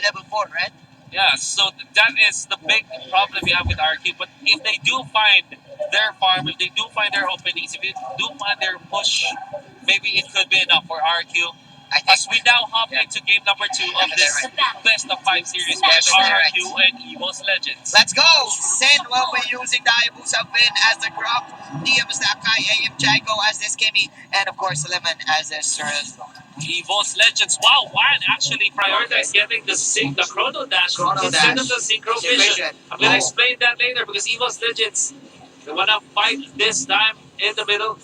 only level 4, right? Yeah, so that is the big problem we have with RQ. But if they do find their farm, if they do find their openings, if they do find their push, maybe it could be enough for RQ. As we now hop into game number 2 of this best of 5 series between RQ and Evos Legends. Let's go! Sin will be using the Hayabusa Win as the Grok, DM Sakai, AM Jago as this Kimmy, and of course Lemon as the Surreal. Evos Legends. Wow, Wannn actually prioritized getting the Chrono Dash instead of the Synchro Vision. I'm gonna explain that later because Evos Legends, they wanna fight this time in the middle.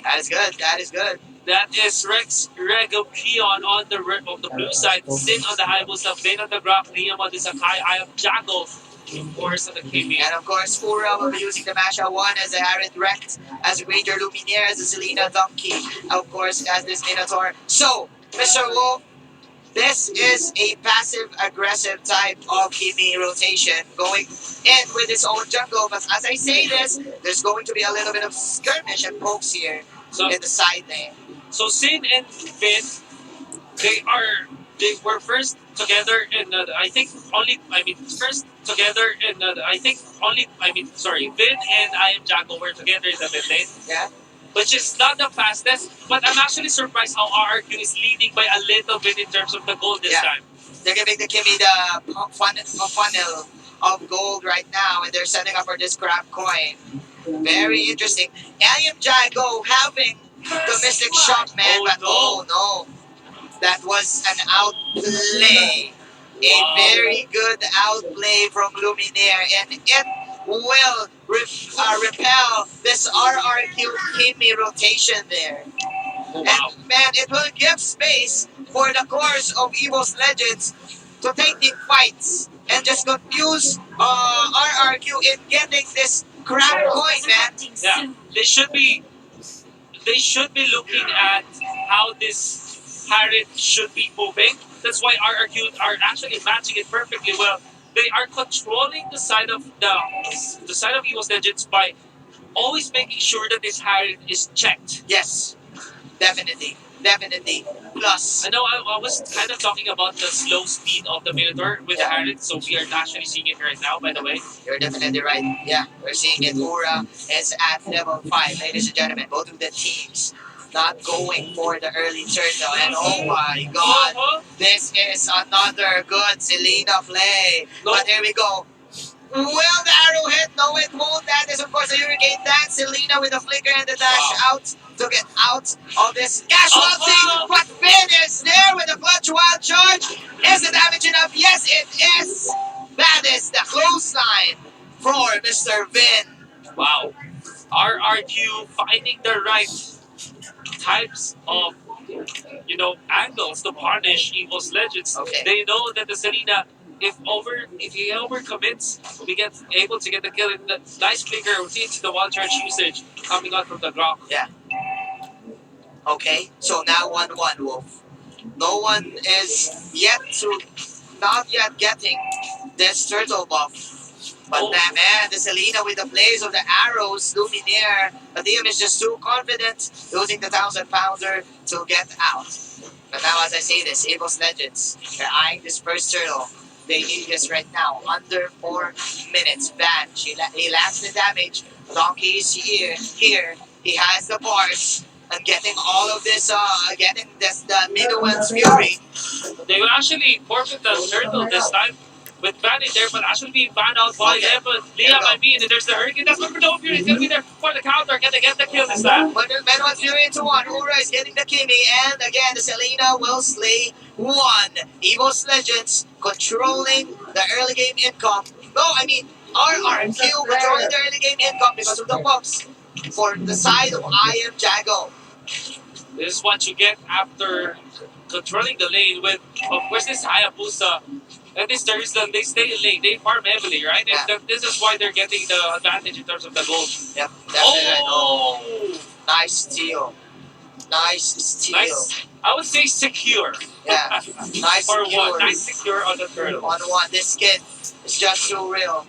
That is good. That is good. That is Rex Regopion on the blue side, Sin on the Hayabusa, Vin on the Grok, Liam on the Sakai, I am Jackal, of course, on the Kimi. And of course, Fura will be using the Masha 1 as a Harriet Rect, as a Ranger Luminaire, as a Selena Donkey, of course, as this Minotaur. So, Mr. Wolf, this is a passive-aggressive type of Kimi rotation going in with his own jungle. But as I say this, there's going to be a little bit of skirmish and pokes here in the side lane. So Sin and Vin, they were first together in first together in Vin and I am Jackal were together in the mid lane. Yeah. Which is not the fastest, but I'm actually surprised how RRQ is leading by a little bit in terms of the gold this time. They're giving the Kimmy the funnel of gold right now, and they're setting up for this crab coin. Very interesting. I am Jago having the Mystic Shot, man, but oh no. That was an outplay. A very good outplay from Luminaire, and it will repel this RRQ Kimi rotation there. Oh, wow. And man, it will give space for the cores of Evos Legends to take the fights and just confuse RRQ in getting this crap coin, man. Yeah, they should be looking at how this Harriet should be moving. That's why RRQ are actually matching it perfectly well. They are controlling the side of Evos Legends by always making sure that this Harriet is checked. Yes, definitely. Definitely. Plus, I know I was kind of talking about the slow speed of the Minotaur with the Harriet, so we are actually seeing it right now, by the way. You're definitely right. Yeah, we're seeing it. Ura is at level 5. Ladies and gentlemen, both of the teams not going for the early turtle. And oh my god, this is another good Selena play. But here we go. Will the arrow hit? No, it won't. That is, of course, a hurricane dance. Selena with the flicker and the dash out to get out of this casualty. But Finn is there with the clutch wild charge. Is the damage enough? Yes, it is. That is the clothesline for Mr. Vin. Wow. RRQ finding the right types of, angles to punish Evos Legends. Okay. They know that the Selena, if he overcommits, we get able to get the kill. In the nice flicker into the wild charge usage coming out from the Grok. Yeah. Okay, so now 1-1, Wolf. No one is not yet getting this turtle buff. But man, the Selena with the blaze of the arrows, Luminaire, the DM is just too confident, using the 1,000 pounder to get out. But now, as I say this, Evos Legends, they're eyeing this first turtle. They need this right now, under 4 minutes. Van, he lands the damage. Donkey is here. He has the bars. And getting all of this, the middle one's fury. They will actually forfeit the turtle this time with Van in there, but actually being banned out by Liam. And there's the Hurricane. That's what no fury is going to be there for the counter. Can they get the kill this time? But the middle one's fury into 1. Ura is getting the Kimi, and again, the Selena will slay 1. Evos Legends controlling the early game income. No, I mean, RRQ controlling the early game income because of the buffs for the side of I Am Jago. This is what you get after controlling the lane with, of course, this Hayabusa. And they stay in lane, they farm heavily, right? Yeah. And this is why they're getting the advantage in terms of the gold. Yep, definitely. Oh, nice steal. Nice. I would say secure. Yeah, nice For secure. Nice secure on the turtle. On 1, this kid is just too real.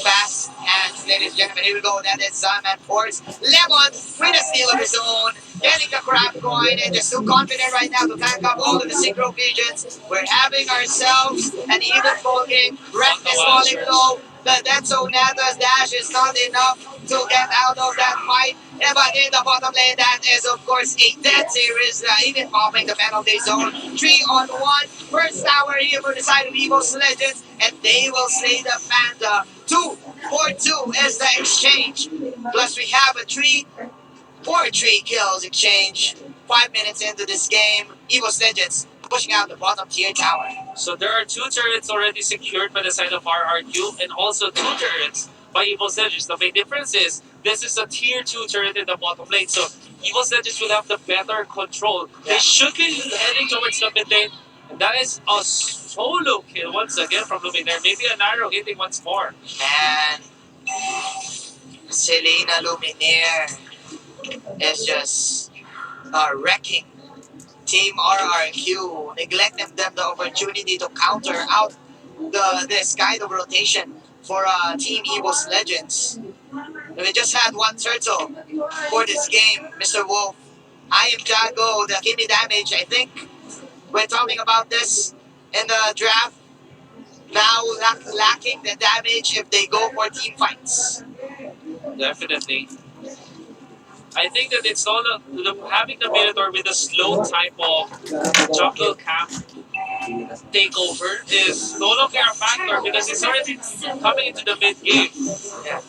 fast hands, ladies and gentlemen. Here we go. That is Zaman Force. Lemon with a steal of his own. Getting the crab coin and just too confident right now to tank up all of the synchro visions. We're having ourselves an even ball game. Wreck is falling low. The Denso Nata's dash is not enough to get out of that fight. But in the bottom lane, that is of course a dead series. Even popping the penalty zone. 3-on-1. First tower here for the side of Evos Legends. And they will slay the Panda. 2-4-2 is the exchange. Plus we have a 3-4-3 kills exchange. 5 minutes into this game. Evos Legends pushing out the bottom tier tower. So there are two turrets already secured by the side of RRQ and also two turrets by Evil Legends. The main difference is this is a tier 2 turret in the bottom lane. So Evil Legends will have the better control. They should be heading towards the mid lane. And that is a solo kill once again from Luminaire. Maybe an arrow hitting once more. Man, Selena Luminaire is just wrecking Team RRQ, neglecting them the opportunity to counter out this kind of rotation for Team Evos Legends. We just had one turtle for this game, Mr. Wolf. I am Jago, the Kimi damage, I think we're talking about this in the draft. Now lacking the damage if they go for team fights. Definitely. I think that it's all having the Minotaur with a slow type of jungle camp takeover is no longer a factor because it's already coming into the mid game. Yeah.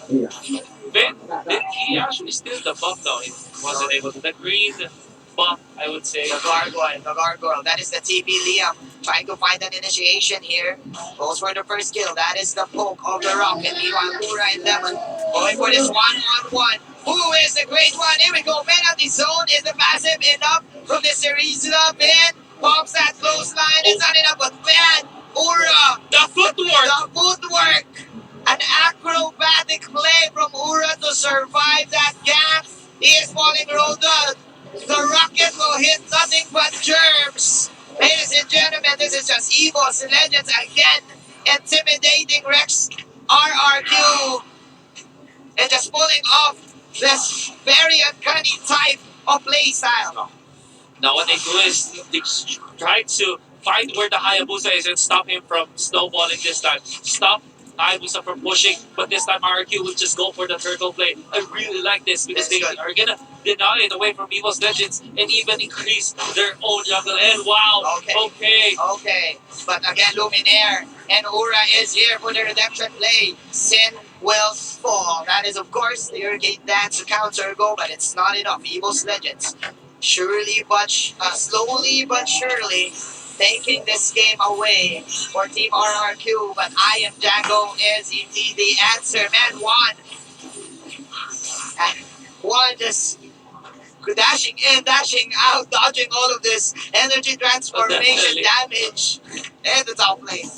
Did he actually steal the buff though? He wasn't able to. The green buff, I would say. The gargoyle. That is the TP Liam trying to find an initiation here. Goes for the first kill. That is the poke of the rocket. Meanwhile, Mura and Lemon going for this one-on-one. Who is the great one? Here we go. Penalty zone. Is the passive enough from the series up in? Pops that close line. It's not enough, but man, Ura. The footwork. The footwork. An acrobatic play from Ura to survive that gap. He is falling rolled up. The rocket will hit nothing but germs. Ladies and gentlemen, this is just Evos Legends again. Intimidating Rex RRQ. And just pulling off this very uncanny type of playstyle. Now what they do is they try to find where the Hayabusa is and stop him from snowballing this time. Stop Hayabusa from pushing, but this time RQ will just go for the turtle play. I really like this because they are gonna deny it away from Evos Legends and even increase their own jungle. And wow, okay. But again, Luminaire and Ura is here for the redemption play. Sin will fall. That is, of course, the Hurricane Dance to counter go, but it's not enough. Evos Legends, slowly but surely, taking this game away for Team RRQ. But I Am Jago is indeed the answer. Man, Wannn just dashing in, dashing out, dodging all of this energy transformation damage in the top lane.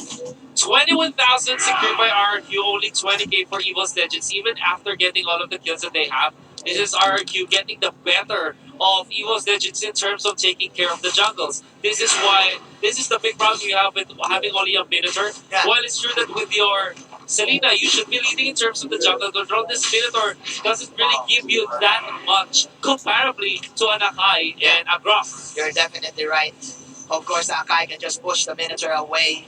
21,000 secured by RRQ, only 20k for Evos Legends, even after getting all of the kills that they have. This is RRQ getting the better of Evos Legends in terms of taking care of the jungles. This is the big problem you have with having only a Minotaur. Yeah. While it's true that with your Selena, you should be leading in terms of the jungle control. This Minotaur doesn't really give you that much comparably to an Akai and a Grok. You're definitely right. Of course, Akai can just push the Minotaur away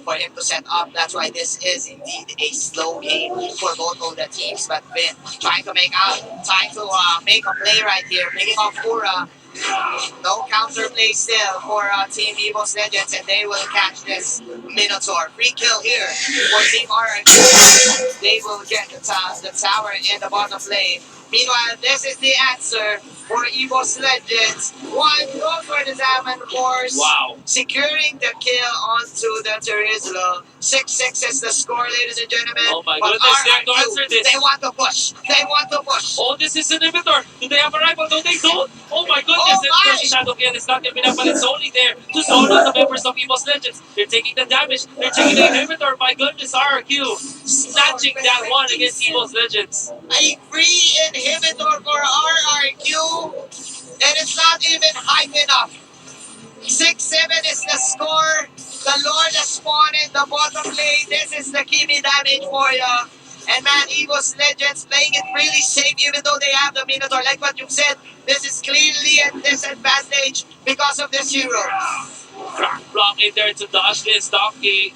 for him to set up. That's why this is indeed a slow game for both of the teams. But Vin trying to make a play right here, picking off Ura. No counter play still for Team Evos Legends, and they will catch this Minotaur. Free kill here for Team RRQ. They will get the tower in the bottom lane. Meanwhile, this is the answer for Evos Legends. Wannn goes for the Diamond Force. Wow. Securing the kill onto the Terizla. 6-6 is the score, ladies and gentlemen. Oh my goodness, they have to answer this. They want to push. Oh, this is an inhibitor. Do they have a rifle? No, they don't. Oh my goodness, the Shadow Kill is not enough, but it's only there to zone out the members of Evos Legends. They're taking the damage. They're taking the inhibitor. My goodness, RRQ snatching that one against Evos Legends. A free inhibitor for RRQ, and it's not even hype enough. 6-7 is the score. The Lord has spawned in the bottom lane. This is the Kimi damage for you. And man, Evos Legends playing it really safe even though they have the Minotaur. Like what you said, this is clearly a disadvantage because of this hero. Crack block in there to dodge this Donkey.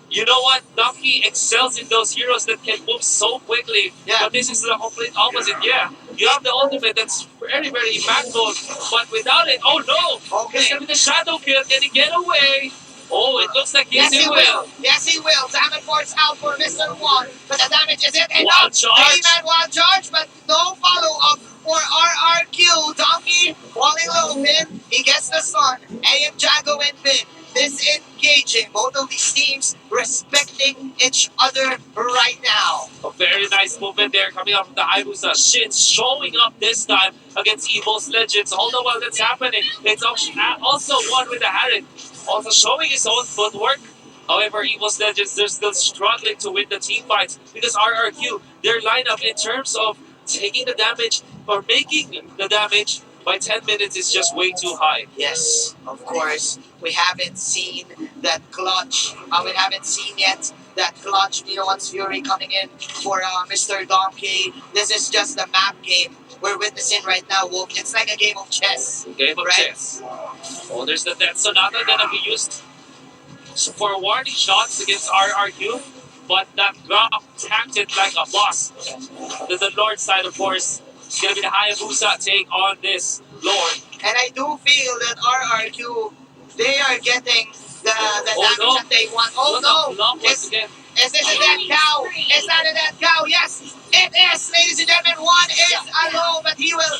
You know what? Donkey excels in those heroes that can move so quickly. Yeah. But this is the complete opposite. Yeah, you have the ultimate that's very, very impactful. But without it, oh no! Okay. There's gonna be the shadow kill. Can he get away? Oh, it looks like Yes, he will. Yes, he will. Diamond Force out for Mr. Wannn. But the damage isn't enough. Wild charge. 3-man wild charge, but no follow-up for RRQ. Donkey falling low, Finn. He gets the stun. AM Jago and Finn disengaging. Both of these teams respecting each other right now. A very nice movement there coming out from the Hayabusa. Shin showing up this time against Evos Legends. Although while that's happening, it's also one with the Harry. Also showing his own footwork. However, Evos Legends, they're still struggling to win the team fights because RRQ, their lineup in terms of taking the damage or making the damage by 10 minutes is just way too high. Yes, of course. We haven't seen that clutch. We haven't seen yet that clutch Minoan's Fury coming in for Mr. Donkey. This is just the map game we're witnessing right now, Wolf. It's like a game of chess. Game of chess. Oh, there's the Death Sonata gonna be used for warning shots against RRQ, but that drop tanked it like a boss. The Lord side, of course, is gonna be the Hayabusa take on this Lord. And I do feel that RRQ, they are getting the damage that they want. Oh no! Is this a dead cow? Is that a dead cow? Yes, it is, ladies and gentlemen. Wannn is alone, but he will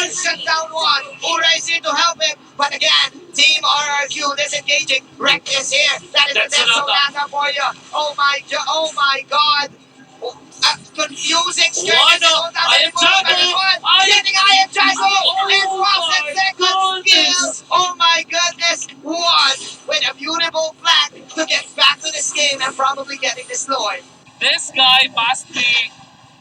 shut down Wannn. Ura is here to help him. But again, Team RRQ disengaging. Wreck is here. That is the Death Sonata for you. Oh my god. Confusing strategy. I am Jago! Getting I am Jago! It was a second skill! Oh my goodness! Wannn with a beautiful flag to get back to this game and probably getting this Lord. This guy must be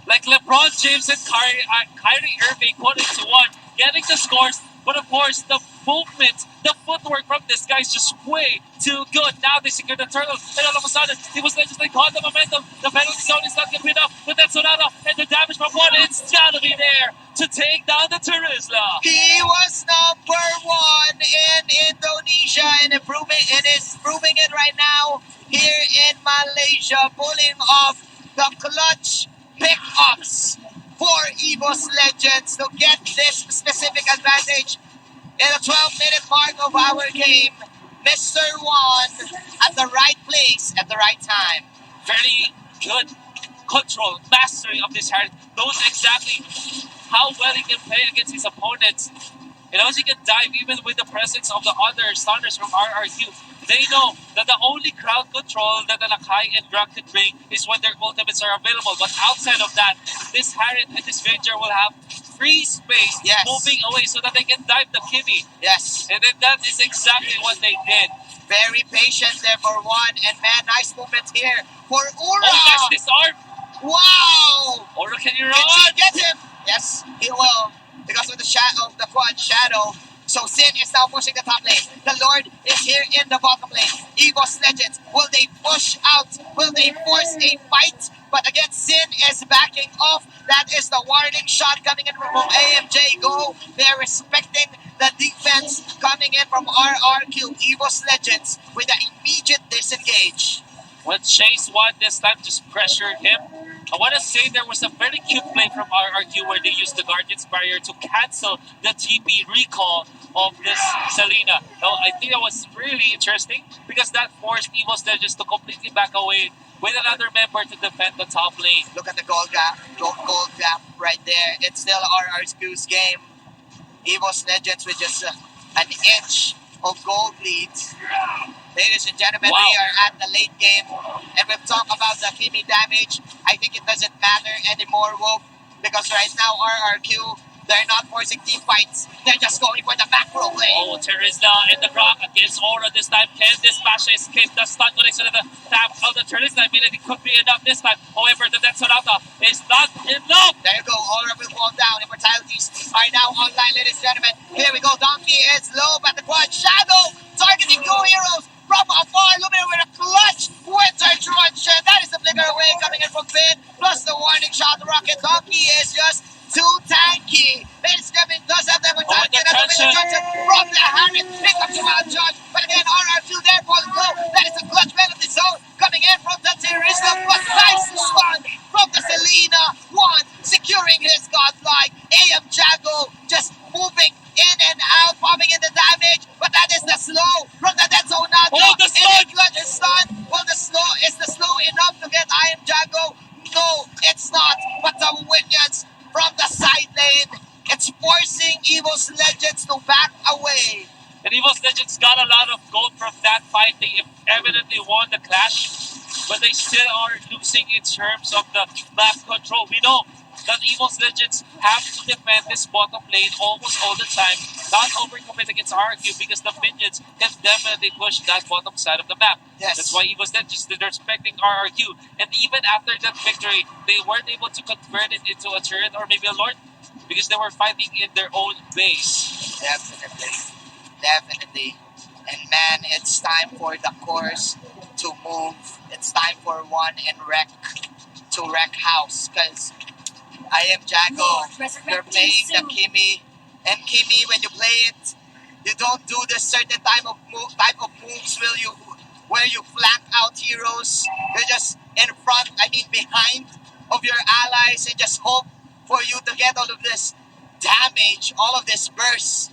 like LeBron James and Kyrie Irving put into one, getting the scores. But of course, the movement, the footwork from this guy is just way too good. Now they secure the turtle, and all of a sudden, it was just like caught the momentum. The penalty zone is not going to be enough with that Sonata, and the damage from Wannn, it's gotta be there to take down the Turisla. He was #1 in Indonesia and is proving it right now here in Malaysia, pulling off the clutch pickups for Evos Legends to get this specific advantage in the 12-minute mark of our game. Mr. Wannn at the right place at the right time. Very good control, mastery of this Harry. Knows exactly how well he can play against his opponents. He knows he can dive even with the presence of the other stunners from RRQ. They know that the only crowd control that the Nakai and Grug can bring is when their ultimates are available. But outside of that, this Harriet and this Ranger will have free space moving away so that they can dive the Kimi. Yes. And then that is exactly what they did. Very patient there for Wannn, and man, nice movement here for Ura. Oh, that's disarm. Wow. Ura, can you run? Can she get him? Yes, he will. Because of the shadow, the quad shadow. So Sin is now pushing the top lane. The Lord is here in the bottom lane. Evos Legends, will they push out? Will they force a fight? But again, Sin is backing off. That is the warning shot coming in from AMJ Go. They're respecting the defense coming in from RRQ. Evos Legends with the immediate disengage. When Chase won this time, just pressured him. I want to say there was a very cute play from RRQ where they used the Guardian's Barrier to cancel the TP recall of this Selena. Now, I think that was really interesting because that forced Evos Legends to completely back away with another member to defend the top lane. Look at the gold gap right there. It's still RRQ's game. Evos Legends with just an inch of gold lead. Ladies and gentlemen, we are at the late game, and we've talked about the Kimi damage. I think it doesn't matter anymore, Wolf, because right now RRQ, they're not forcing team fights. They're just going for the macro play. Oh, Terizla and the Rock against Aura this time. Can this Basha escape the stun connection of the tap of the Terizla? I mean, it could be enough this time. However, the Death Sonata is not enough. There you go. Aura will fall down. Immortalities are now online, ladies and gentlemen. Here we go. Donkey is low, but the quad shadow targeting two heroes from afar. Luminar with a clutch with Surge. That is the flicker away coming in from Finn, plus the warning shot. Rocket Donkey is just too tanky. Ladies and gentlemen, does have them with time. the Champhion. From the Harry, pick up the wild charge. But again, RR2 there for the blow. That is a clutch man of the zone. Coming in from the Teresa, but nice stun from the Selena. Wannn securing his godlike. AM Jago just moving in and out, popping in the damage. But that is the slow from the dead zone now. Oh, the stun! Clutch is stun. Well, is the slow enough to get AM Jago? No, it's not. But the Winions from the side lane, it's forcing Evos Legends to back away. And Evos Legends got a lot of gold from that fight. They evidently won the clash, but they still are losing in terms of the map control. We know that Evos Legends have to defend this bottom lane almost all the time, not overcommit against RRQ because the minions can definitely push that bottom side of the map. Yes. That's why Evos Legends, they're expecting RRQ. And even after that victory, they weren't able to convert it into a turret or maybe a lord because they were fighting in their own base. Definitely. And man, it's time for the course to move. It's time for Wannn and Rec to wreck house because I am Jago. You're playing the Kimi. And Kimi, when you play it, you don't do this certain type of moves where you flank out heroes. You're just in front, behind of your allies and just hope for you to get all of this damage, all of this burst.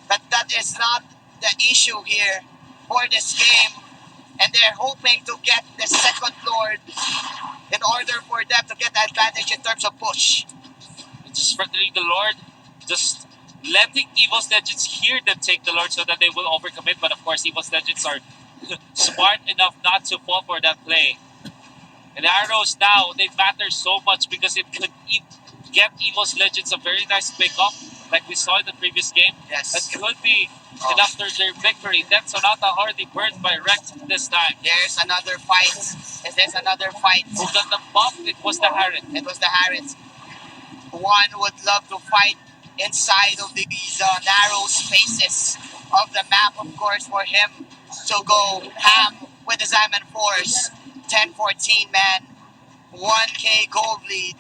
But that is not the issue here for this game. And they're hoping to get the second Lord in order for them to get the advantage in terms of push. Just threatening the Lord, just letting Evos Legends hear them take the Lord so that they will overcommit. But of course, Evos Legends are smart enough not to fall for that play. And arrows now, they matter so much because it could get Evos Legends a very nice pick-up, like we saw in the previous game. Yes. That could be enough for their victory. That Sonata already burned by Rex this time. There's another fight. There's another fight. Who got the buff? It was the Harriet. It was the Harriet. Wannn would love to fight inside of these narrow spaces of the map, of course, for him to go ham with the Diamond Force. 10-14, man. 1K gold lead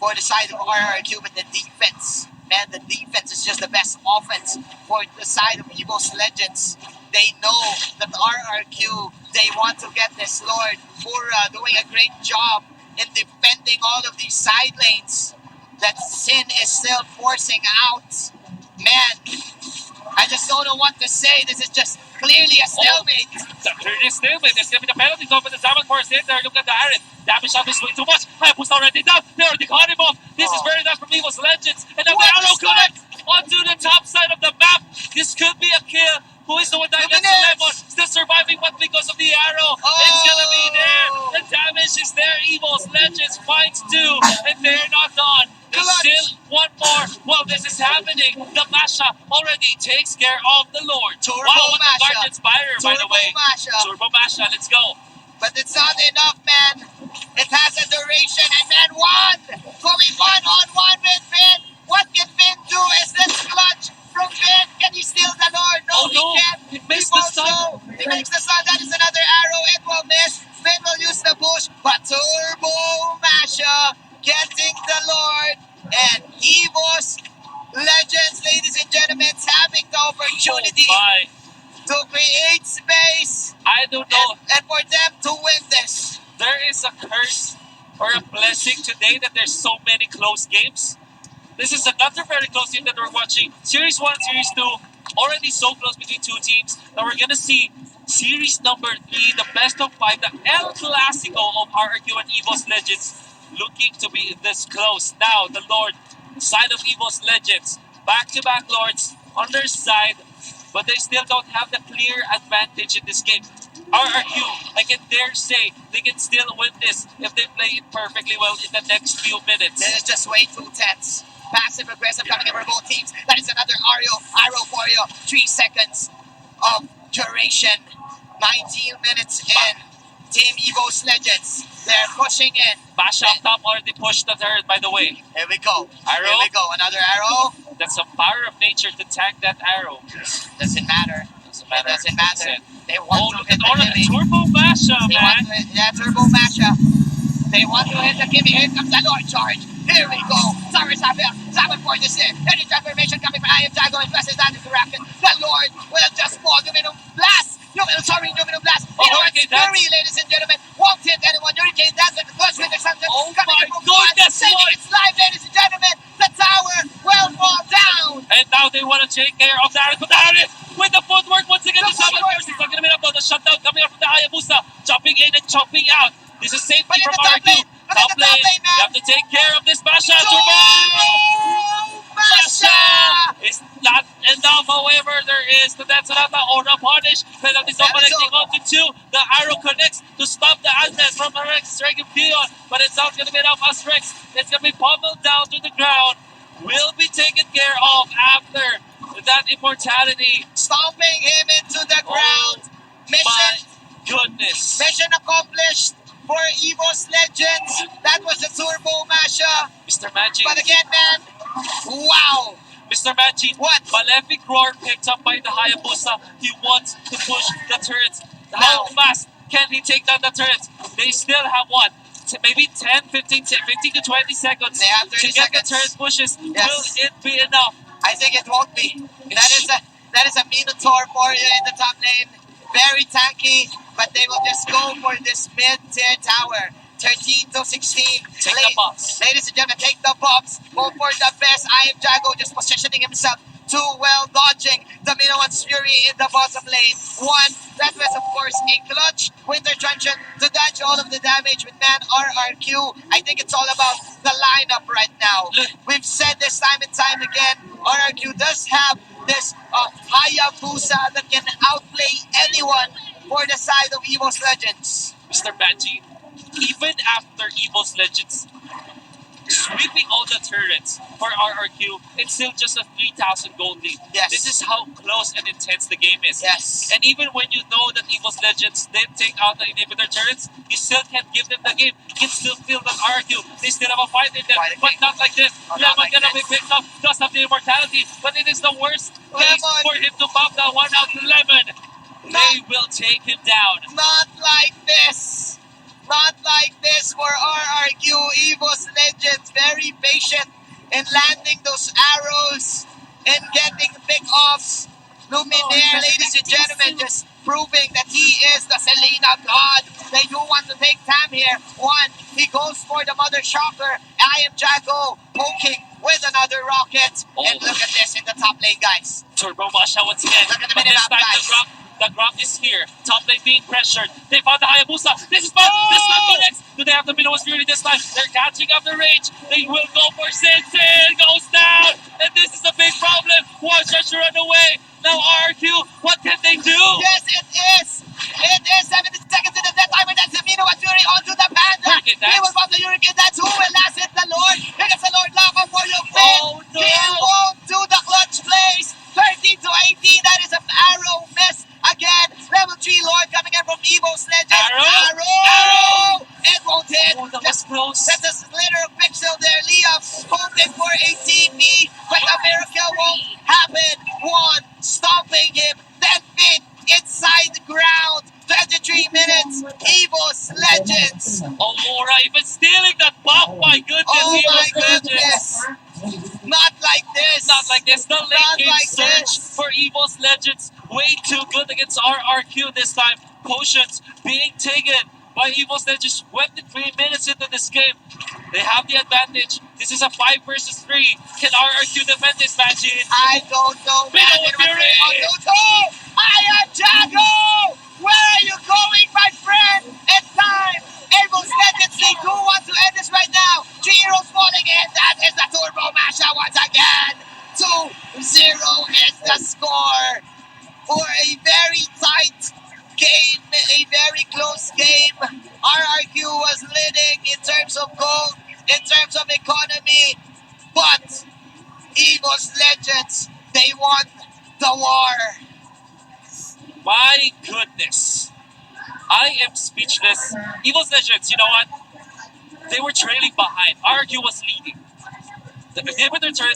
for the side of RRQ with the defense. Man, the defense is just the best offense for the side of Evos Legends. They know that RRQ, they want to get this Lord. Fura doing a great job in defending all of these side lanes that Sin is still forcing out. Man, I just don't know what to say. This is just clearly a stalemate. Clearly a stalemate. There's going to be the penalties over the Diamond Force in there. Look at the Harriet. Damage shot is way too much. Hayabusa already down. They already caught him off. This is very nice from Evos Legends. And now the arrow connects onto the top side of the map. This could be a kill. Who is the one that gets the lemon? Still surviving, but because of the arrow, it's gonna be there. The damage is there. Evos Legends finds two, and they're not done. There's still one more. Well, this is happening. The Masha already takes care of the Lord. Turbo wow, what Masha. a guard inspire, by the way. Turbo Masha, let's go. But it's not enough, man. It has a duration, and man, Wannn going one-on-one with Finn. What can Finn do? Is this clutch from Finn? Can he steal the Lord? No, he can't. He missed the stun. He makes the stun. That is another arrow. It will miss. Finn will use the push, but Turbo Masha getting the Lord. And Evos Legends, ladies and gentlemen, having the opportunity to create space. I don't know. And for them to win this. There is a curse or a blessing today that there's so many close games. This is another very close game that we're watching. Series 1, Series 2, already so close between two teams. Now we're going to see Series number 3, the best of 5, the El Clasico of RRQ and Evos Legends, looking to be this close. Now, the Lord, side of Evos Legends, back-to-back Lords on their side, but they still don't have the clear advantage in this game. RRQ, I can dare say, they can still win this if they play it perfectly well in the next few minutes. This is just way too tense. Passive aggressive coming in for both teams. That is another arrow for you. 3 seconds of duration. 19 minutes in. Team Evos Legends, they're pushing in. Masha up top already pushed the third, by the way. Here we go. Arrow. Here we go. Another arrow. That's some power of nature to tank that arrow. Doesn't matter. It doesn't matter. They want to look hit at all of the the Turbo Masha, man. Turbo Masha. They want to hit the Kimmy. Here comes the Lord charge. Here we go. Sorry, Champhion. 746. Any transformation coming from I Am Jago and versus that interaction. The Lord will just fall. Numinum Blast. Numinum Blast. Oh, You know what? Hurricane Fury, Dance. ladies and gentlemen. Won't hit anyone. Hurricane Dance with the close with the Samson. Oh Coming my in from one. goodness, Saving what? its life, ladies and gentlemen. The tower will fall down. And now they want to take care of Darius, but Darius with the footwork once again. The The Shaman footwork. Force is not going to be enough though. The shutdown coming up from the Hayabusa, jumping in and chopping out. This is safety But in from the top RQ. lane, look at the top lane, man. You have to take care of this Basha. Turbo! Masha! It's not enough, however, there is the Danzanata or the punish. Penalty zone connecting onto two. The arrow connects to stop the Aznes from the Rex Dragon Peon, but it's not going to be enough as Rex. It's going to be pummeled down to the ground. Will be taken care of after that immortality. Stomping him into the ground. My Mission, goodness. mission accomplished for Evos Legends. That was the Turbo Masha. Mr. Magic. But again, man, wow. Mr. Magic. What? Malefic Roar picked up by the Hayabusa. He wants to push the turrets. How fast can he take down the turrets? They still have what? Maybe 10, 15 to 20 seconds They have 30 to get seconds. the turret pushes. Yes. Will it be enough? I think it won't be. That is a Minotaur for you in the top lane. Very tanky, but they will just go for this mid-tier tower. 13 to 16. Take the box. Ladies and gentlemen, take the box. Go for the best. I Am Jago just positioning himself too well, dodging the Minoan's Fury in the bottom lane. One, that was of course a clutch Winter Truncheon to dodge all of the damage with man RRQ. I think it's all about the lineup right now. We've said this time and time again, RRQ does have this Hayabusa that can outplay anyone for the side of Evos Legends. Mr. Magic, even after Evos Legends sweeping all the turrets for RRQ, it's still just a 3,000 gold lead. Yes. This is how close and intense the game is. Yes. And even when you know that Evos Legends did take out the inhibitor turrets, you still can't give them the game. You can still feel that RRQ, they still have a fight in them, but not like this. Not Lemon like gonna this. be picked up, does have the immortality, but it is the worst place Lemon. for him to pop that one out. Lemon, they will take him down. Not like this. Not like this for RRQ. Evos Legends very patient in landing those arrows and getting pick-offs. Luminaire, ladies and gentlemen, just proving that he is the Selena God. They do want to take Tam here. One, he goes for the Mother Shocker. I Am Jago poking with another rocket. And look at this in the top lane, guys. Turbo Masha once again. Look at the But this minimap, time guys. the Grok is here. Top lane being pressured. They found the Hayabusa. This is fun. This time connects. Do they have the Minoan's Fury this time? They're catching up the range. They will go for Sin. Sin goes down. And this is a big problem. Watch us run away. Now RQ, what can they do? Yes, it is. It is 70 seconds in the death time, and that's Amino and Fury onto the Panda. Hurricane Dance. He will pop the Hurricane Dance. Who will last hit the Lord? Here comes the Lord Lava for your win. Oh, no. He won't do the clutch plays. 13 to 18. That is an arrow miss again. Level 3 Lord coming in from Evos Legends. Arrow. It won't hit. Oh, that was close. That's a slither of pixel there. Liam hoping for a TP, but the miracle won't happen. One, stomping him, then fit inside the ground. 23 minutes. Evos Legends. Omora even stealing that buff. My goodness. Oh my Evos Legends. goodness. Not like this. Not like this. The late Not game like surge this. for Evos Legends. Way too good against RRQ this time. Potions being taken by Evos Legends. 23 minutes into this game. They have the advantage. This is a 5 versus 3. Can RRQ defend this match? I don't know, man. Minoan It was Fury. very unusual. I Am Jago. Where are you going, my friend? It's time. Evos Legends, they do want to end this right now. 3 heroes falling in. That is the Turbo Masha once again. 2-0 is the score for a very tight game, a very close game. RRQ was leading in terms of gold, in terms of economy, but Evos Legends, they won the war. My goodness. I am speechless. Evos Legends, you know what? They were trailing behind. RRQ was leading. The inhibitor turret